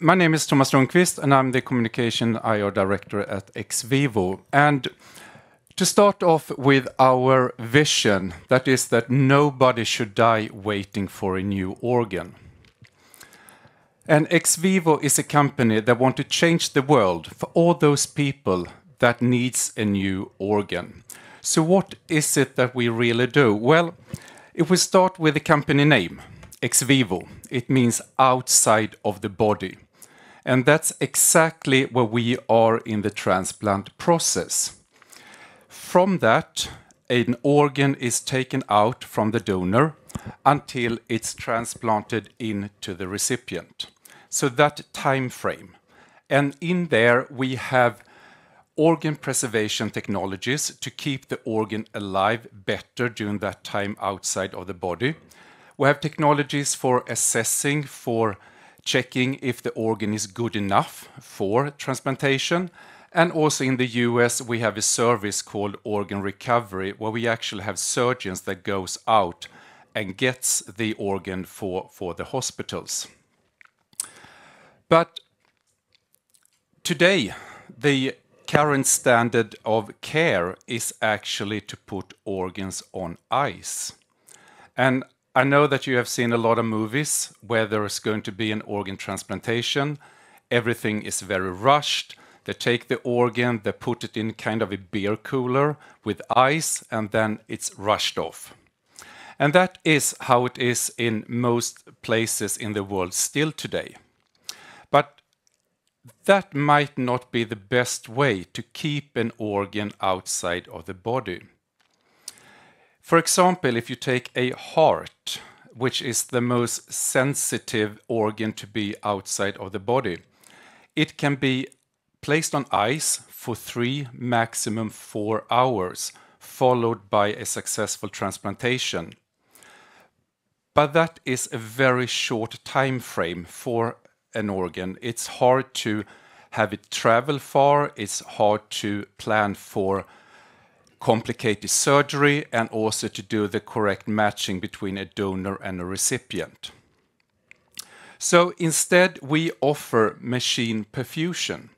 My name is Thomas Lundqvist, and I'm the Communication IR Director at Xvivo. And to start off with our vision, that is that nobody should die waiting for a new organ. And Xvivo is a company that wants to change the world for all those people that needs a new organ. So what is it that we really do? Well, if we start with the company name, Xvivo, it means outside of the body. And that's exactly where we are in the transplant process. From that, an organ is taken out from the donor until it's transplanted into the recipient. So that time frame. And in there we have organ preservation technologies to keep the organ alive better during that time outside of the body. We have technologies for assessing, for checking if the organ is good enough for transplantation. And also in the US, we have a service called organ recovery, where we actually have surgeons that goes out and gets the organ for the hospitals. But today, the current standard of care is actually to put organs on ice. And I know that you have seen a lot of movies where there is going to be an organ transplantation. Everything is very rushed. They take the organ, they put it in kind of a beer cooler with ice, and then it's rushed off. And that is how it is in most places in the world still today. But that might not be the best way to keep an organ outside of the body. For example, if you take a heart, which is the most sensitive organ to be outside of the body, it can be placed on ice for 3, maximum 4 hours, followed by a successful transplantation. But that is a very short time frame for an organ. It's hard to have it travel far, it's hard to plan for complicated surgery, and also to do the correct matching between a donor and a recipient. So instead we offer machine perfusion,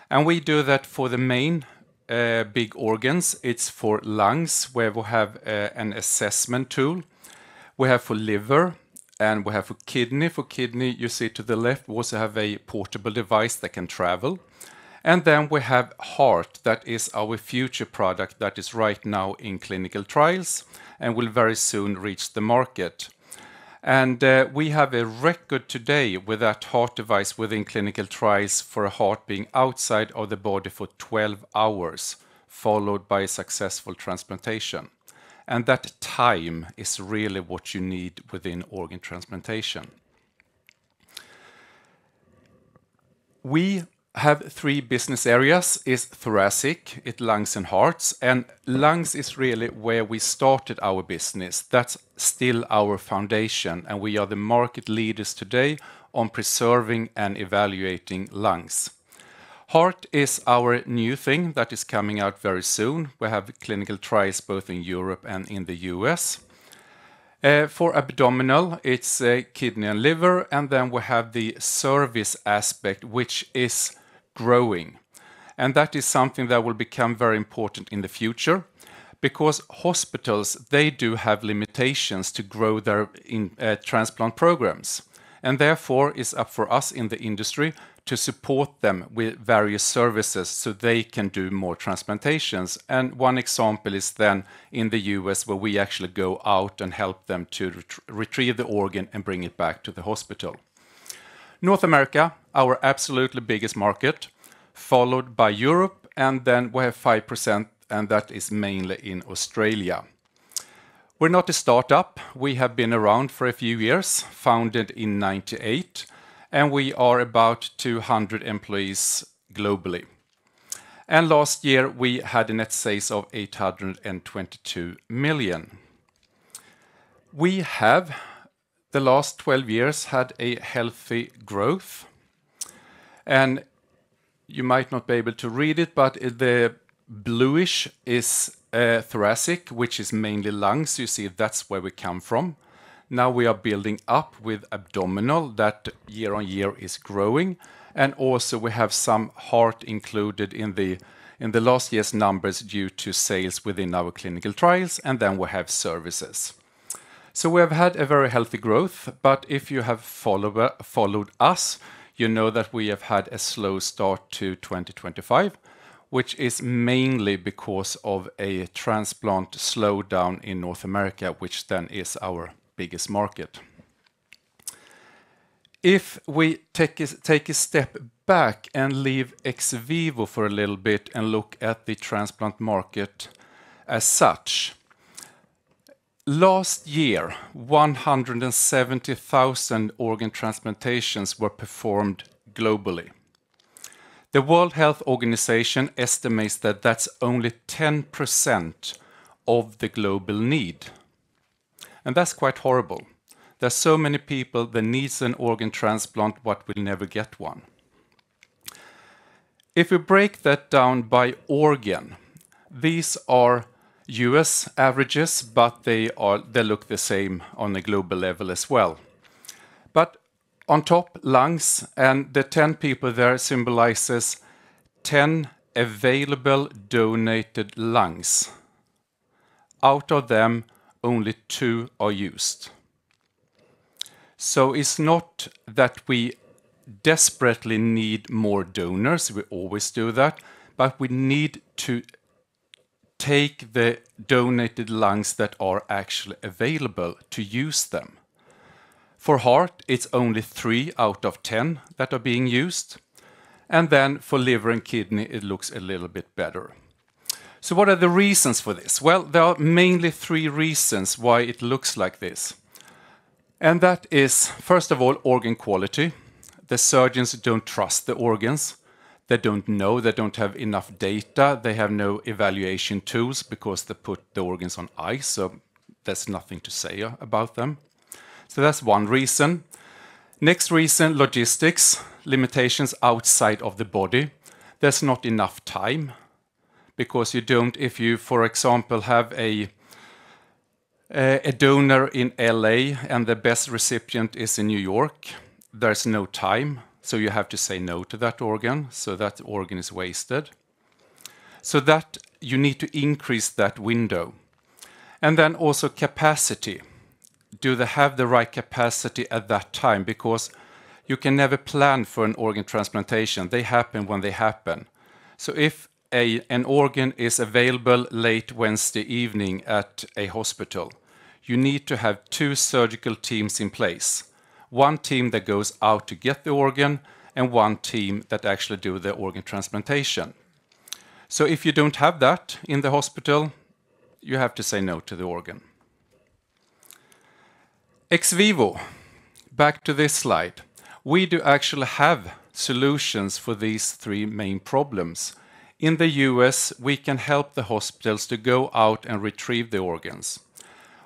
and we do that for the main big organs. It's for lungs, where we have an assessment tool. We have for liver, and we have for kidney. For kidney, you see to the left, we also have a portable device that can travel. And then we have heart, that is our future product that is right now in clinical trials and will very soon reach the market. And we have a record today with that heart device within clinical trials for a heart being outside of the body for 12 hours, followed by a successful transplantation. And that time is really what you need within organ transplantation. We have 3 business areas. Is thoracic, it's lungs and hearts, and lungs is really where we started our business. That's still our foundation, and we are the market leaders today on preserving and evaluating lungs. Heart is our new thing that is coming out very soon. We have clinical trials both in Europe and in the US. For abdominal, it's kidney and liver, and then we have the service aspect, which is growing. And that is something that will become very important in the future, because hospitals, they do have limitations to grow their transplant programs. And therefore, it's up for us in the industry to support them with various services so they can do more transplantations. And one example is then in the US, where we actually go out and help them to retrieve the organ and bring it back to the hospital. North America, our absolutely biggest market, followed by Europe, and then we have 5%, and that is mainly in Australia. We're not a startup. We have been around for a few years, founded in '98, and we are about 200 employees globally. And last year we had a net sales of 822 million. We have, the last 12 years, had a healthy growth. And you might not be able to read it, but the bluish is thoracic, which is mainly lungs. You see, that's where we come from. Now we are building up with abdominal that year on year is growing. And also we have some heart included in the last year's numbers due to sales within our clinical trials, and then we have services. So we have had a very healthy growth, but if you have followed us, you know that we have had a slow start to 2025, which is mainly because of a transplant slowdown in North America, which then is our biggest market. If we take a step back and leave Xvivo for a little bit and look at the transplant market as such, last year, 170,000 organ transplantations were performed globally. The World Health Organization estimates that that's only 10% of the global need. And that's quite horrible. There's so many people that needs an organ transplant but will never get one. If we break that down by organ, these are US averages, but they look the same on a global level as well. But on top, lungs, and the 10 people there symbolizes 10 available donated lungs. Out of them, only 2 are used. So it's not that we desperately need more donors, we always do that, but we need to take the donated lungs that are actually available to use them. For heart, it's only 3 out of 10 that are being used. And then for liver and kidney, it looks a little bit better. So what are the reasons for this? Well, there are mainly 3 reasons why it looks like this. And that is, first of all, organ quality. The surgeons don't trust the organs. They don't know, they don't have enough data, they have no evaluation tools because they put the organs on ice, so there's nothing to say about them. So that's one reason. Next reason, logistics, limitations outside of the body. There's not enough time because you don't, if you, for example, have a donor in LA and the best recipient is in New York, there's no time. So you have to say no to that organ, so that organ is wasted. So that you need to increase that window. And then also capacity. Do they have the right capacity at that time? Because you can never plan for an organ transplantation. They happen when they happen. So if an organ is available late Wednesday evening at a hospital, you need to have 2 surgical teams in place. One team that goes out to get the organ and one team that actually do the organ transplantation. So if you don't have that in the hospital, you have to say no to the organ. Xvivo, back to this slide. We do actually have solutions for these 3 main problems. In the US, we can help the hospitals to go out and retrieve the organs.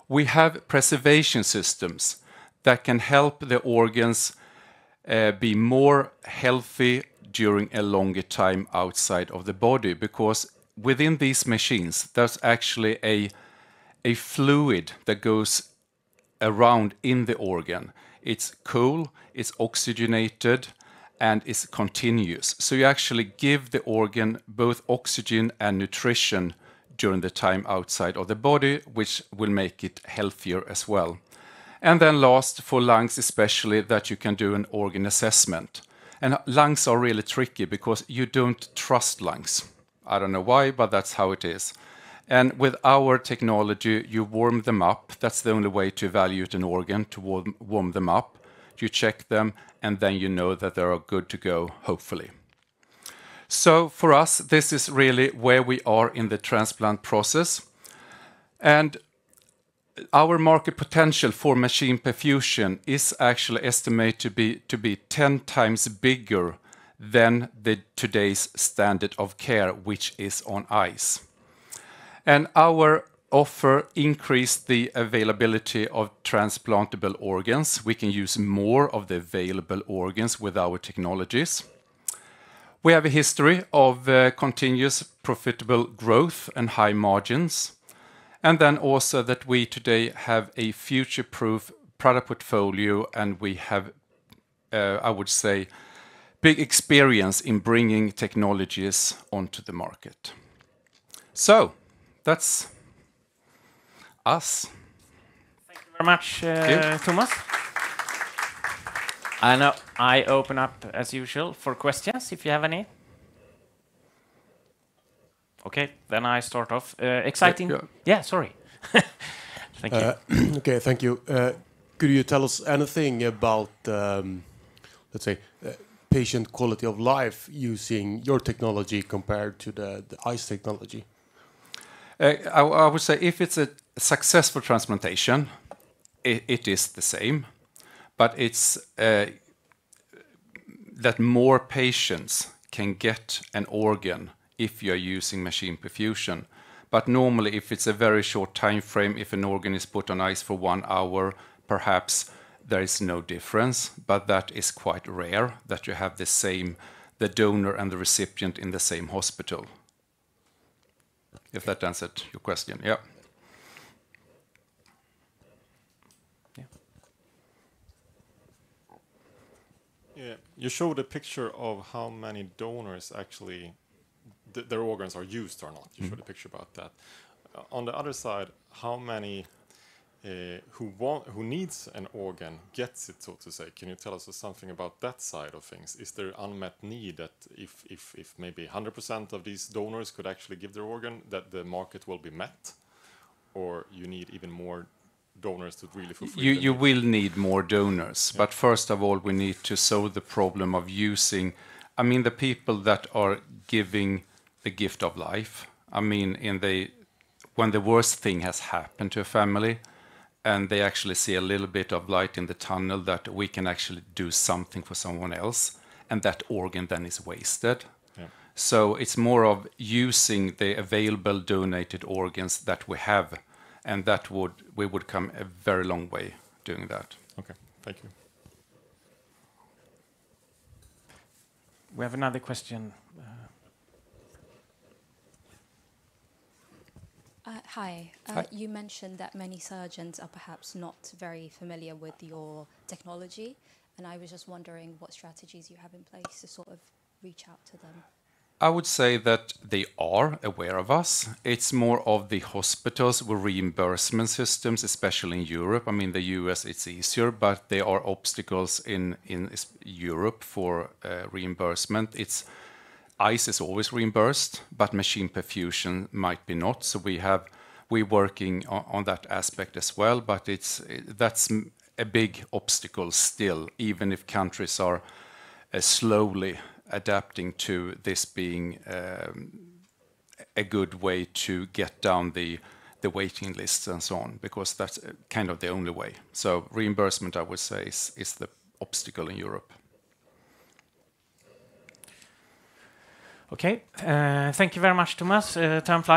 We have preservation systems that can help the organs be more healthy during a longer time outside of the body, because within these machines there's actually a fluid that goes around in the organ. It's cool, it's oxygenated, and it's continuous. So you actually give the organ both oxygen and nutrition during the time outside of the body, which will make it healthier as well. And then last, for lungs especially, that you can do an organ assessment. And lungs are really tricky because you don't trust lungs. I don't know why, but that's how it is. And with our technology, you warm them up. That's the only way to evaluate an organ, to warm them up. You check them, and then you know that they are good to go, hopefully. So for us, this is really where we are in the transplant process. And our market potential for machine perfusion is actually estimated to be 10 times bigger than today's standard of care, which is on ice. And our offer increased the availability of transplantable organs. We can use more of the available organs with our technologies. We have a history of continuous profitable growth and high margins. And then also that we today have a future-proof product portfolio, and we have, I would say, big experience in bringing technologies onto the market. So that's us. Thank you very much, Thomas. And I open up, as usual, for questions, if you have any. Okay, then I start off. Exciting. Yeah, sorry. Thank you. Okay, thank you. Could you tell us anything about, let's say, patient quality of life using your technology compared to the ICE technology? I would say if it's a successful transplantation, it is the same, but it's that more patients can get an organ if you're using machine perfusion. But normally, if it's a very short time frame, if an organ is put on ice for 1 hour, perhaps there is no difference, but that is quite rare that you have the donor and the recipient in the same hospital. If that answered your question, yeah. Yeah, you showed a picture of how many donors actually their organs are used or not. You showed a picture about that. On the other side, how many who needs an organ gets it, so to say? Can you tell us something about that side of things? Is there unmet need that if maybe 100% of these donors could actually give their organ, that the market will be met, or you need even more donors to really fulfill? You will need more donors, but first of all, we need to solve the problem of using. I mean, the people that are giving the gift of life. I mean, when the worst thing has happened to a family, and they actually see a little bit of light in the tunnel that we can actually do something for someone else, and that organ then is wasted. Yeah. So it's more of using the available donated organs that we have, and we would come a very long way doing that. Okay, thank you. We have another question. Hi. You mentioned that many surgeons are perhaps not very familiar with your technology, and I was just wondering what strategies you have in place to sort of reach out to them. I would say that they are aware of us. It's more of the hospitals with reimbursement systems, especially in Europe. I mean, the US, it's easier, but there are obstacles in Europe for reimbursement. ICE is always reimbursed, but machine perfusion might be not. So we're working on that aspect as well, but that's a big obstacle still, even if countries are slowly adapting to this being a good way to get down the waiting lists and so on, because that's kind of the only way. So reimbursement, I would say, is the obstacle in Europe. Okay, thank you very much, Thomas. Time flies.